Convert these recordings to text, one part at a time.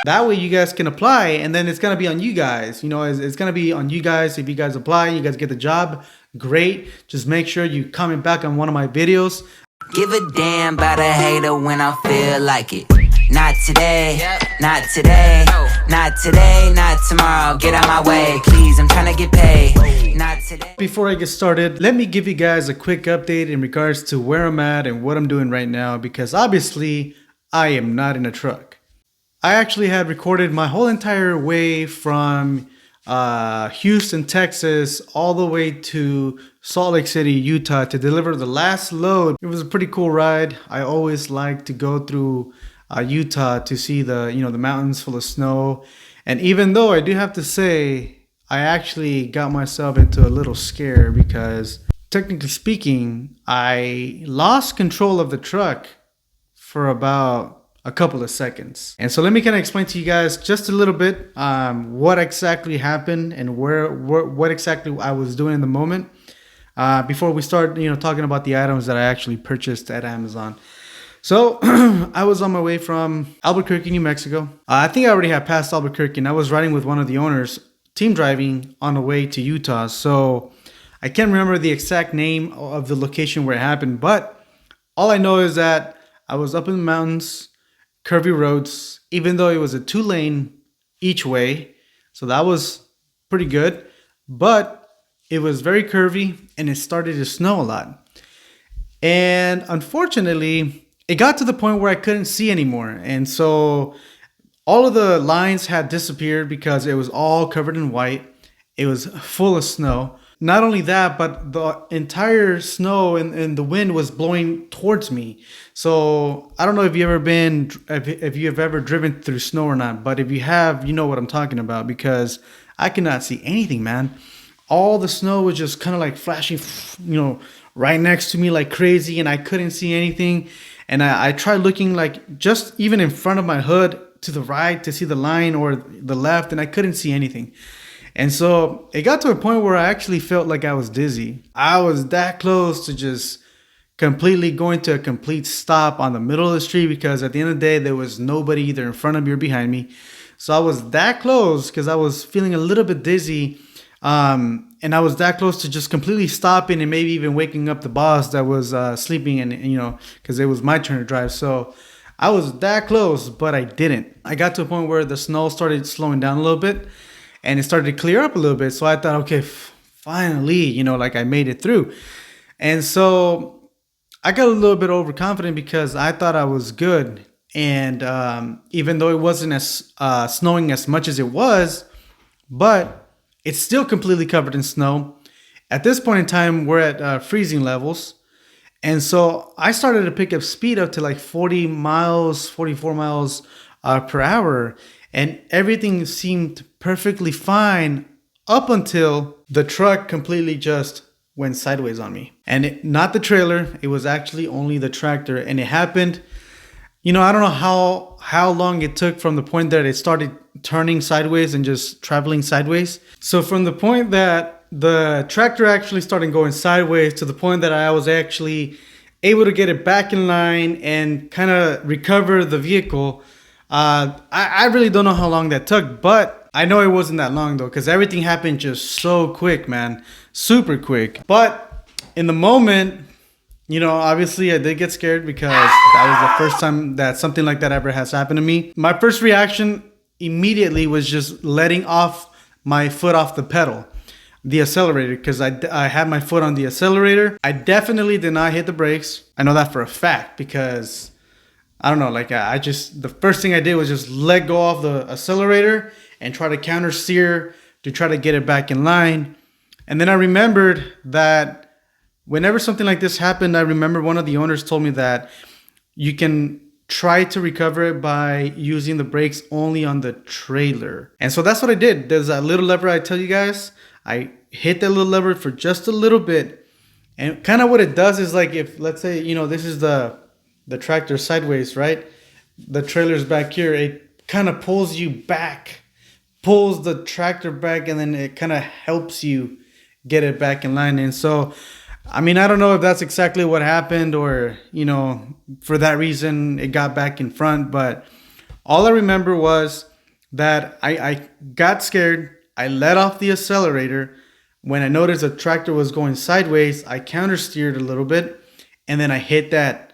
That way you guys can apply, and then it's gonna be on you guys. You know, it's gonna be on you guys. If you guys apply, you guys get the job, great. Just make sure you comment back on one of my videos. Give a damn about a hater when I feel like it. Not today, not today, not today, not tomorrow. Get out my way, please, I'm trying to get paid. Not today. Before I get started, let me give you guys a quick update in regards to where I'm at and what I'm doing right now, because obviously I am not in a truck. I actually had recorded my whole entire way from Houston, Texas, all the way to Salt Lake City, Utah to deliver the last load. It was a pretty cool ride. I always like to go through Utah to see the mountains full of snow. And even though I do have to say, I actually got myself into a little scare because technically speaking, I lost control of the truck for about a couple of seconds. And so let me kind of explain to you guys just a little bit what exactly happened and what exactly I was doing in the moment before we start talking about the items that I actually purchased at Amazon. So I was on my way from Albuquerque, New Mexico. I think I already had passed Albuquerque, and I was riding with one of the owners, team driving on the way to Utah. So I can't remember the exact name of the location where it happened, but all I know is that I was up in the mountains, curvy roads, even though it was a 2-lane each way. So that was pretty good, but it was very curvy and it started to snow a lot. And unfortunately, it got to the point where I couldn't see anymore. And so all of the lines had disappeared because it was all covered in white. It was full of snow. Not only that, but the entire snow and the wind was blowing towards me. So I don't know if if you have ever driven through snow or not, but if you have, you know what I'm talking about, because I could not see anything, man. All the snow was just kind of like flashing, right next to me like crazy, and I couldn't see anything. And I tried looking like just even in front of my hood to the right to see the line or the left, and I couldn't see anything. And so it got to a point where I actually felt like I was dizzy. I was that close to just completely going to a complete stop on the middle of the street, because at the end of the day, there was nobody either in front of me or behind me. So I was that close because I was feeling a little bit dizzy. And I was that close to just completely stopping and maybe even waking up the boss that was sleeping, and because it was my turn to drive. So I was that close, but I didn't. I got to a point where the snow started slowing down a little bit and it started to clear up a little bit. So I thought, okay, finally, like I made it through. And so I got a little bit overconfident because I thought I was good. And even though it wasn't as snowing as much as it was, but it's still completely covered in snow. At this point in time, we're at freezing levels. And so I started to pick up speed up to like 40 miles, 44 miles per hour. And everything seemed perfectly fine up until the truck completely just went sideways on me. And not the trailer, it was actually only the tractor. And it happened, I don't know how long it took from the point that it started turning sideways and just traveling sideways. So from the point that the tractor actually started going sideways to the point that I was actually able to get it back in line and kind of recover the vehicle, I really don't know how long that took, but I know it wasn't that long though, because everything happened just so quick, man, super quick. But in the moment, obviously I did get scared because that was the first time that something like that ever has happened to me. My first reaction immediately was just letting off my foot off the pedal, the accelerator, because I had my foot on the accelerator. I definitely did not hit the brakes. I know that for a fact because I don't know, like the first thing I did was just let go of the accelerator and try to counter steer to try to get it back in line. And then I remembered that whenever something like this happened, I remember one of the owners told me that you can try to recover it by using the brakes only on the trailer. And so that's what I did. There's that little lever I tell you guys. I hit that little lever for just a little bit. And kind of what it does is, like, if let's say, this is the tractor sideways, right? The trailer's back here. It kind of pulls you back, pulls the tractor back, and then it kind of helps you get it back in line. And so, I mean, I don't know if that's exactly what happened or, for that reason it got back in front. But all I remember was that I got scared. I let off the accelerator. When I noticed the tractor was going sideways, I counter steered a little bit, and then I hit that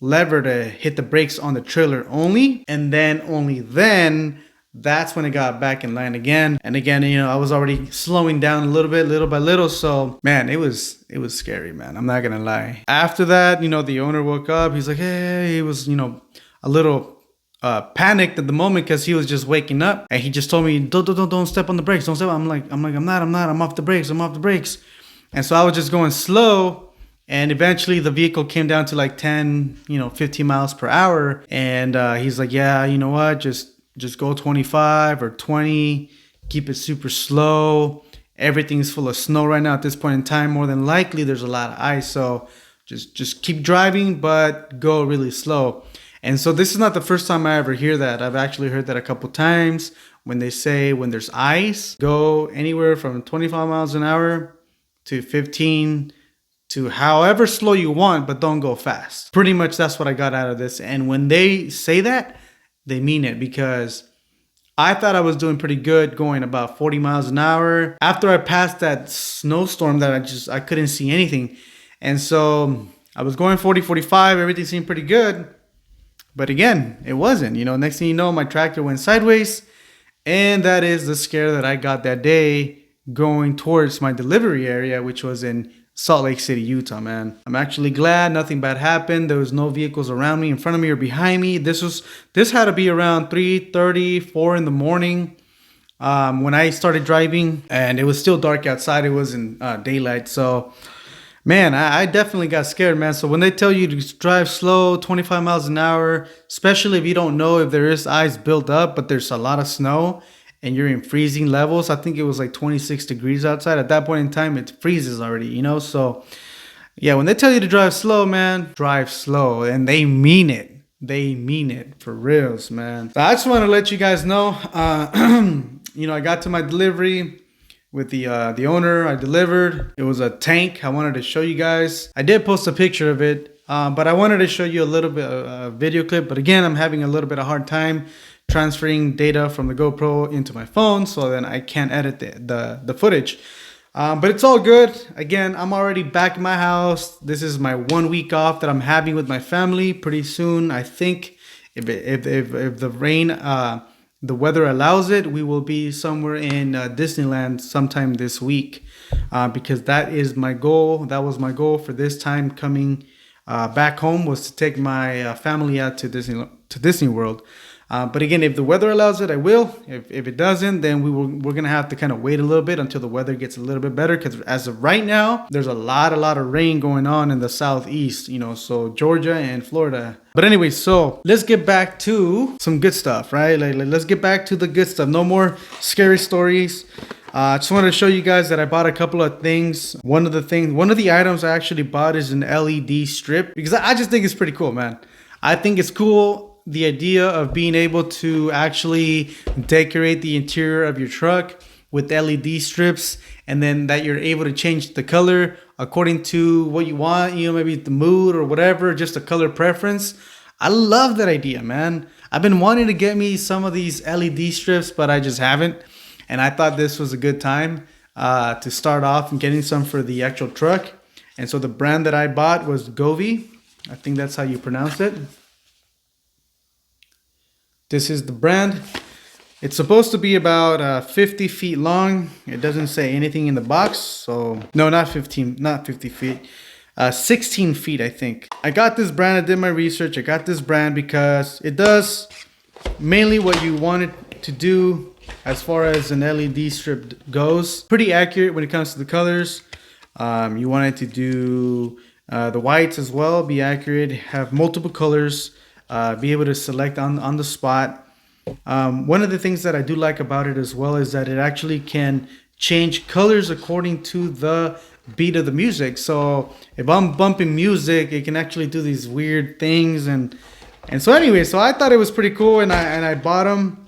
lever to hit the brakes on the trailer only, and then only then that's when it got back in line again. And again, you know, I was already slowing down a little bit, little by little. So man, it was scary, man. I'm not gonna lie. After that, you know, the owner woke up. He's like, hey, he was, you know, a little panicked at the moment because he was just waking up, and he just told me, don't step on the brakes, don't step. I'm not. I'm off the brakes. And so I was just going slow. And eventually the vehicle came down to like 10, 15 miles per hour. And he's like, yeah, you know what? Just go 25 or 20, keep it super slow. Everything's full of snow right now at this point in time. More than likely, there's a lot of ice. So just keep driving, but go really slow. And so this is not the first time I ever hear that. I've actually heard that a couple times when they say when there's ice, go anywhere from 25 miles an hour to 15 to however slow you want, but don't go fast. Pretty much that's what I got out of this. And when they say that, they mean it, because I thought I was doing pretty good going about 40 miles an hour. After I passed that snowstorm that I couldn't see anything. And so I was going 40, 45, everything seemed pretty good. But again, it wasn't. Next thing you know, my tractor went sideways. And that is the scare that I got that day going towards my delivery area, which was in Salt Lake City, Utah, man. I'm actually glad nothing bad happened. There was no vehicles around me, in front of me, or behind me. This had to be around 3:30, 4 in the morning when I started driving, and it was still dark outside. It wasn't daylight. So, man, I definitely got scared, man. So when they tell you to drive slow, 25 miles an hour, especially if you don't know if there is ice built up, but there's a lot of snow, and you're in freezing levels. I think it was like 26 degrees outside. At that point in time, it freezes already, So, yeah, when they tell you to drive slow, man, drive slow. And they mean it. They mean it for reals, man. So I just want to let you guys know, I got to my delivery with the owner. I delivered. It was a tank. I wanted to show you guys. I did post a picture of it, but I wanted to show you a little bit of a video clip. But again, I'm having a little bit of hard time transferring data from the GoPro into my phone, so then I can't edit the footage. But it's all good. Again, I'm already back in my house. This is my 1 week off that I'm having with my family. Pretty soon, I think, if the rain, the weather allows it, we will be somewhere in Disneyland sometime this week, because that is my goal. That was my goal for this time coming back home, was to take my family out to Disney World. But again, if the weather allows it, I will. If it doesn't, then we're gonna have to kind of wait a little bit until the weather gets a little bit better. Because as of right now, there's a lot of rain going on in the southeast. So Georgia and Florida. But anyway, so let's get back to some good stuff, right? Like let's get back to the good stuff. No more scary stories. I just wanted to show you guys that I bought a couple of things. One of the items I actually bought is an LED strip, because I just think it's pretty cool, man. I think it's cool. The idea of being able to actually decorate the interior of your truck with LED strips, and then that you're able to change the color according to what you want, maybe the mood or whatever, just a color preference. I love that idea, man. I've been wanting to get me some of these LED strips, but I just haven't. And I thought this was a good time to start off and getting some for the actual truck. And so the brand that I bought was Govee. I think that's how you pronounce it. This is the brand. It's supposed to be about 50 feet long. It doesn't say anything in the box. So no, not 50 feet. 16 feet, I think. I got this brand. I did my research. I got this brand because it does mainly what you want it to do as far as an LED strip goes. Pretty accurate when it comes to the colors. You want it to do the whites as well, be accurate, have multiple colors. Be able to select on the spot. One of the things that I do like about it as well is that it actually can change colors according to the beat of the music. So if I'm bumping music, it can actually do these weird things. And so anyway, so I thought it was pretty cool, and I bought them.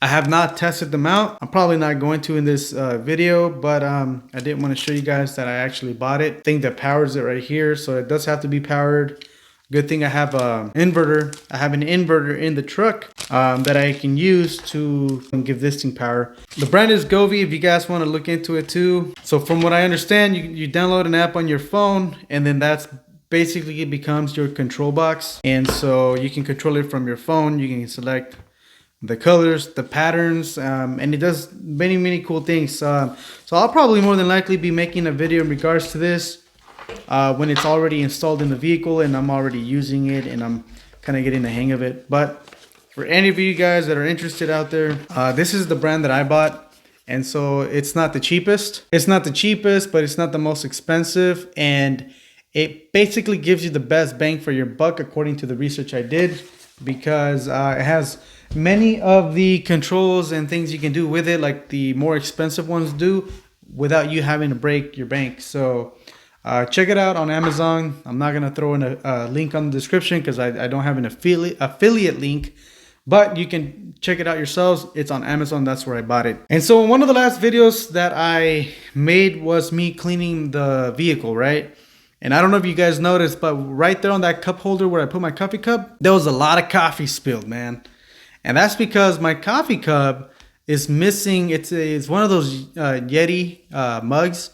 I have not tested them out. I'm probably not going to in this video, but I did want to show you guys that I actually bought it. I think that powers it right here, so it does have to be powered. Good thing I have an inverter. I have an inverter in the truck that I can use to give this thing power. The brand is Govee if you guys want to look into it too. So from what I understand, you download an app on your phone, and then that's basically it becomes your control box. And so you can control it from your phone. You can select the colors, the patterns, and it does many cool things. So I'll probably more than likely be making a video in regards to this when it's already installed in the vehicle and I'm already using it and I'm kind of getting the hang of it. But for any of you guys that are interested out there, this is the brand that I bought. And so it's not the cheapest. It's not the cheapest, but it's not the most expensive. And it basically gives you the best bang for your buck according to the research I did, because it has many of the controls and things you can do with it like the more expensive ones do without you having to break your bank. So check it out on Amazon. I'm not going to throw in a link on the description because I don't have an affiliate link, but you can check it out yourselves. It's on Amazon. That's where I bought it. And so one of the last videos that I made was me cleaning the vehicle, right? And I don't know if you guys noticed, but right there on that cup holder where I put my coffee cup, there was a lot of coffee spilled, man. And that's because my coffee cup is missing. It's one of those Yeti mugs.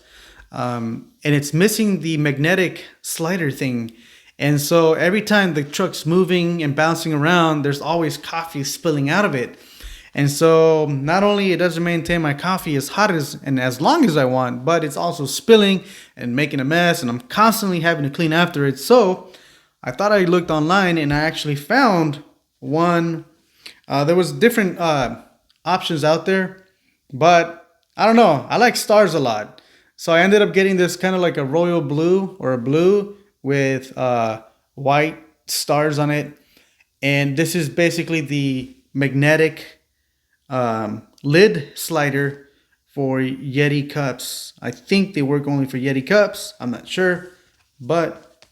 And it's missing the magnetic slider thing. And so every time the truck's moving and bouncing around, there's always coffee spilling out of it. And so not only it doesn't maintain my coffee as hot as and as long as I want, but it's also spilling and making a mess, and I'm constantly having to clean after it. So I thought I looked online and I actually found one. There was different options out there, but I don't know. I like stars a lot. So I ended up getting this kind of like a royal blue or a blue with white stars on it. And this is basically the magnetic lid slider for Yeti cups. I think they work only for Yeti cups. I'm not sure, but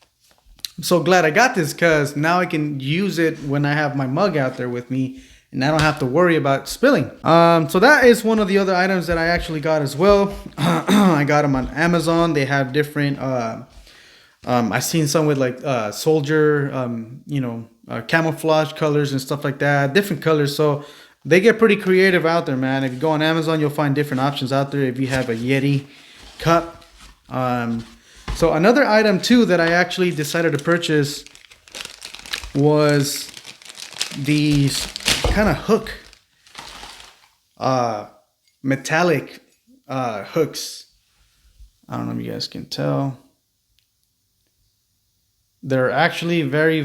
I'm so glad I got this because now I can use it when I have my mug out there with me and I don't have to worry about spilling. So that is one of the other items that I actually got as well. I got them on Amazon. They have different, I've seen some with like soldier, camouflage colors and stuff like that, different colors. So they get pretty creative out there, man. If you go on Amazon, you'll find different options out there if you have a Yeti cup. So another item too that I actually decided to purchase was these kind of hook, metallic hooks. I don't know if you guys can tell. They're actually very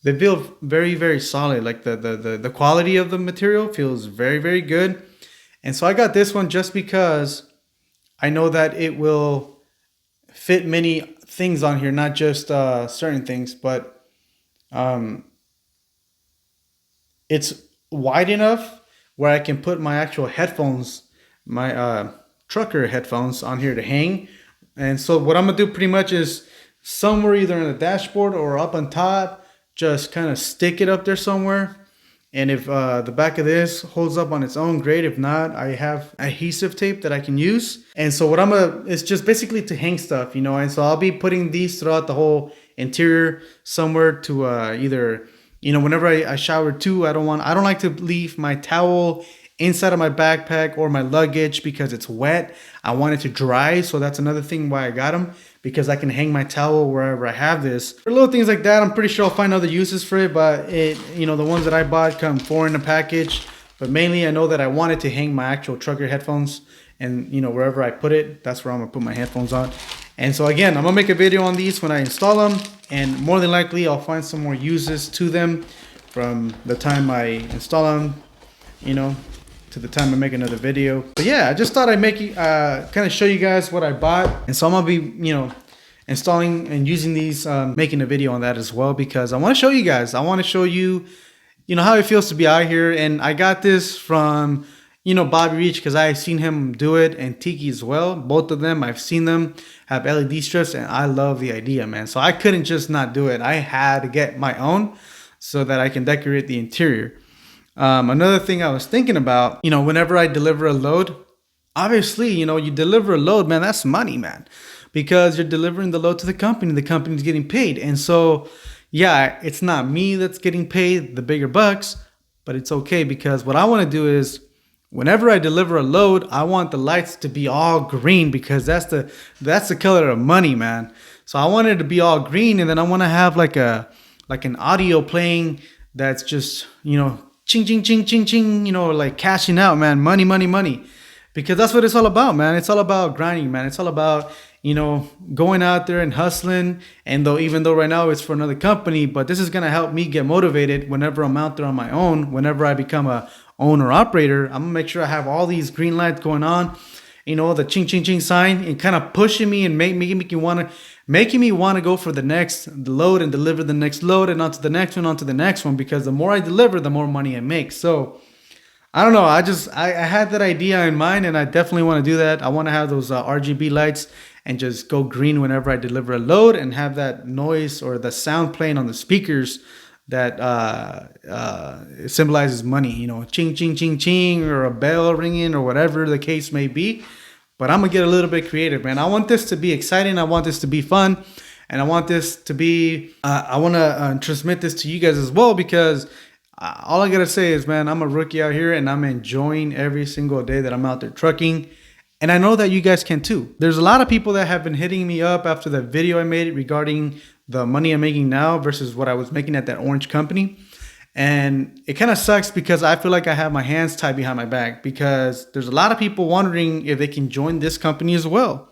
they feel very solid. Like the quality of the material feels very good. And so I got this one just because I know that it will fit many things on here, not just certain things, but it's wide enough where I can put my actual headphones, my trucker headphones on here to hang. And so what I'm gonna do pretty much is somewhere either in the dashboard or up on top, just kind of stick it up there somewhere. And if the back of this holds up on its own, great. If not, I have adhesive tape that I can use. And so what it's just basically to hang stuff, and so I'll be putting these throughout the whole interior somewhere to either, whenever I shower too, I don't like to leave my towel inside of my backpack or my luggage because it's wet. I want it to dry. So that's another thing why I got them, because I can hang my towel wherever I have this. For little things like that, I'm pretty sure I'll find other uses for it, but the ones that I bought come 4 in a package. But mainly I know that I wanted to hang my actual trucker headphones, and wherever I put it, that's where I'm gonna put my headphones on. And so again, I'm gonna make a video on these when I install them, and more than likely I'll find some more uses to them from the time I install them, to the time I make another video. But yeah, I just thought I'd make kind of show you guys what I bought. And so I'm gonna be installing and using these, making a video on that as well, because I want to show you guys. I want to show you how it feels to be out here. And I got this from Bobby Reach, because I've seen him do it, and Tiki as well. Both of them, I've seen them have LED strips, and I love the idea, man. So I couldn't just not do it. I had to get my own so that I can decorate the interior. Another thing I was thinking about, whenever I deliver a load, obviously, you deliver a load, man, that's money, man. because you're delivering the load to the company's getting paid. And so, yeah, it's not me that's getting paid the bigger bucks, but it's okay, because what I want to do is whenever I deliver a load, I want the lights to be all green, because that's the color of money, man. So I want it to be all green, and then I want to have like an audio playing that's just, ching ching ching ching ching, like cashing out, man, money money money, because that's what it's all about, man. It's all about grinding, man. It's all about going out there and hustling. And even though right now it's for another company, but this is gonna help me get motivated whenever I'm out there on my own. Whenever I become a owner operator, I'm gonna make sure I have all these green lights going on, the ching ching ching sign, and kind of pushing me and making me want to go for the next load and deliver the next load and onto the next one, because the more I deliver, the more money I make. So I don't know. I had that idea in mind, and I definitely want to do that. I want to have those RGB lights and just go green whenever I deliver a load, and have that noise or the sound playing on the speakers that it symbolizes money, ching, ching, ching, ching, or a bell ringing, or whatever the case may be. But I'm going to get a little bit creative, man. I want this to be exciting. I want this to be fun. And I want this to be, I want to transmit this to you guys as well, because all I got to say is, man, I'm a rookie out here, and I'm enjoying every single day that I'm out there trucking. And I know that you guys can too. There's a lot of people that have been hitting me up after the video I made regarding the money I'm making now versus what I was making at that orange company. And it kind of sucks, because I feel like I have my hands tied behind my back, because there's a lot of people wondering if they can join this company as well.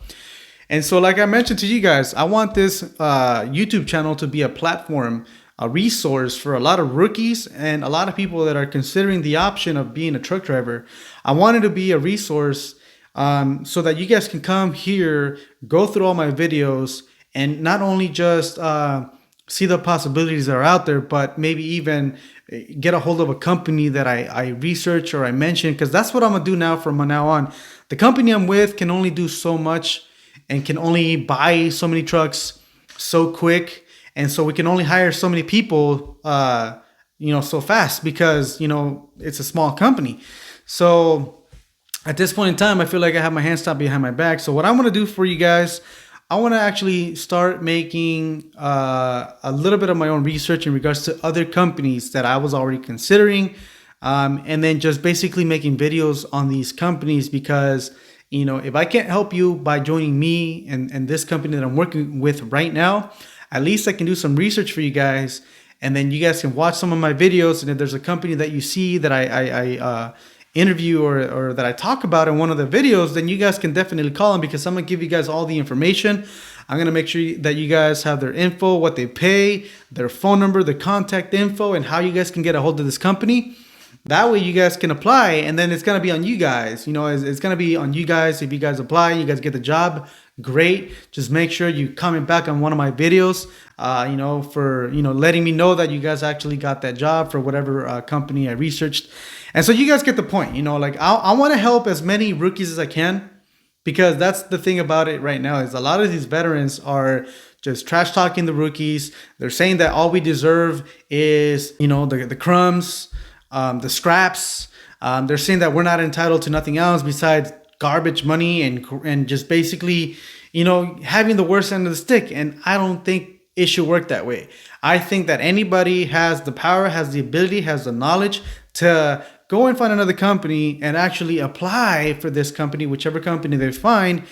And so, like I mentioned to you guys, I want this YouTube channel to be a platform, a resource for a lot of rookies and a lot of people that are considering the option of being a truck driver. I want it to be a resource so that you guys can come here, go through all my videos, and not only just see the possibilities that are out there, but maybe even get a hold of a company that I research or I mention, because that's what I'm going to do now from now on. The company I'm with can only do so much and can only buy so many trucks so quick. And so we can only hire so many people, so fast, because, it's a small company. So at this point in time, I feel like I have my hands tied behind my back. So what I want to do for you guys, I want to actually start making a little bit of my own research in regards to other companies that I was already considering, and then just basically making videos on these companies, because, if I can't help you by joining me and this company that I'm working with right now, at least I can do some research for you guys, and then you guys can watch some of my videos. And if there's a company that you see that I interview or that I talk about in one of the videos, then you guys can definitely call them, because I'm going to give you guys all the information. I'm going to make sure that you guys have their info, what they pay, their phone number, their contact info, and how you guys can get a hold of this company. That way you guys can apply, and then it's going to be on you guys. It's going to be on you guys. If you guys apply, you guys get the job, great. Just make sure you comment back on one of my videos, for, letting me know that you guys actually got that job for whatever company I researched. And so you guys get the point, I want to help as many rookies as I can, because that's the thing about it right now, is a lot of these veterans are just trash talking the rookies. They're saying that all we deserve is, the crumbs, the scraps. They're saying that we're not entitled to nothing else besides garbage money and just basically, having the worst end of the stick. And I don't think it should work that way. I think that anybody has the power, has the ability, has the knowledge to go and find another company and actually apply for this company, whichever company they find.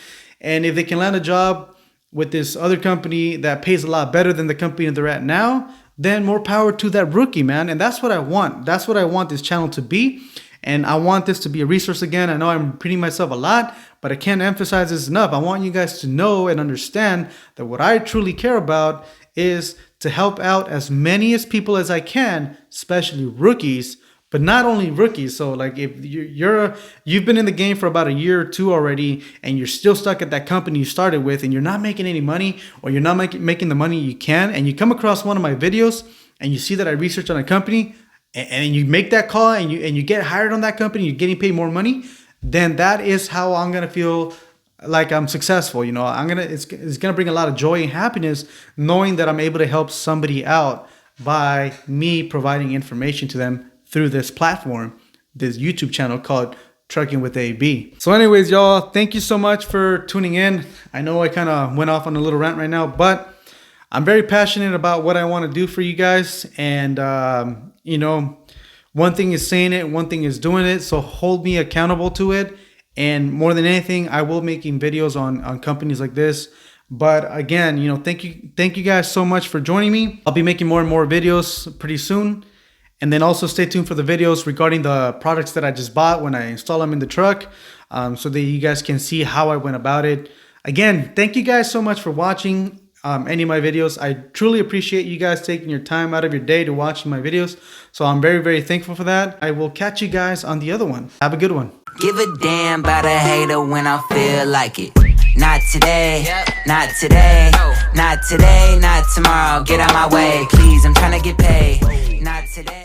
And if they can land a job with this other company that pays a lot better than the company they're at now, then more power to that rookie, man. And that's what I want. That's what I want this channel to be. And I want this to be a resource again. I know I'm repeating myself a lot, but I can't emphasize this enough. I want you guys to know and understand that what I truly care about is to help out as many as people as I can, especially rookies, but not only rookies. So like if you've been in the game for about a year or two already, and you're still stuck at that company you started with, and you're not making any money, or you're not making the money you can, and you come across one of my videos and you see that I researched on a company, and you make that call and you get hired on that company, you're getting paid more money, then that is how I'm gonna feel like I'm successful. It's gonna bring a lot of joy and happiness knowing that I'm able to help somebody out by me providing information to them through this platform, this YouTube channel called Trucking with AB. So anyways, y'all, thank you so much for tuning in. I know I kind of went off on a little rant right now, but I'm very passionate about what I want to do for you guys. And, you know, one thing is saying it, one thing is doing it. So hold me accountable to it. And more than anything, I will be making videos on companies like this. But again, you know, thank you guys so much for joining me. I'll be making more and more videos pretty soon. And then also stay tuned for the videos regarding the products that I just bought when I install them in the truck, so that you guys can see how I went about it. Again, thank you guys so much for watching any of my videos. I truly appreciate you guys taking your time out of your day to watch my videos. So I'm very, very thankful for that. I will catch you guys on the other one. Have a good one. Give a damn about a hater when I feel like it. Not today, not today, not today, not tomorrow. Get out my way, please, I'm trying to get paid. Not today.